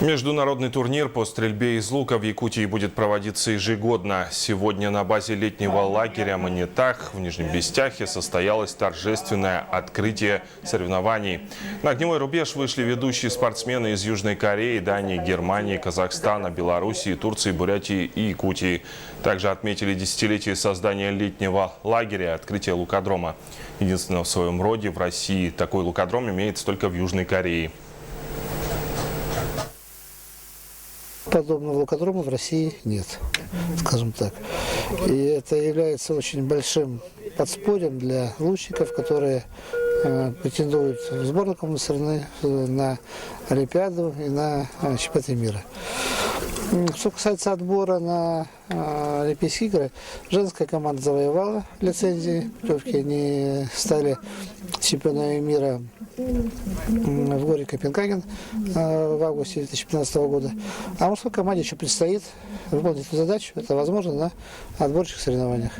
Международный турнир по стрельбе из лука в Якутии будет проводиться ежегодно. Сегодня на базе летнего лагеря «Манитах» в Нижнем Бестяхе состоялось торжественное открытие соревнований. На огневой рубеж вышли ведущие спортсмены из Южной Кореи, Дании, Германии, Казахстана, Белоруссии, Турции, Бурятии и Якутии. Также отметили десятилетие создания летнего лагеря, открытие лукодрома. Единственного в своем роде в России такой лукодром имеется только в Южной Корее. Подобного лукодрома в России нет, скажем так. И это является очень большим подспорьем для лучников, которые претендуют в сборную команду страны, на Олимпиаду и на чемпионаты мира. Что касается отбора на Олимпийские игры, женская команда завоевала лицензии, путевки, они стали чемпионами мира в городе Копенгаген в августе 2015 года. А мужской команде еще предстоит выполнить эту задачу, это возможно на отборочных соревнованиях.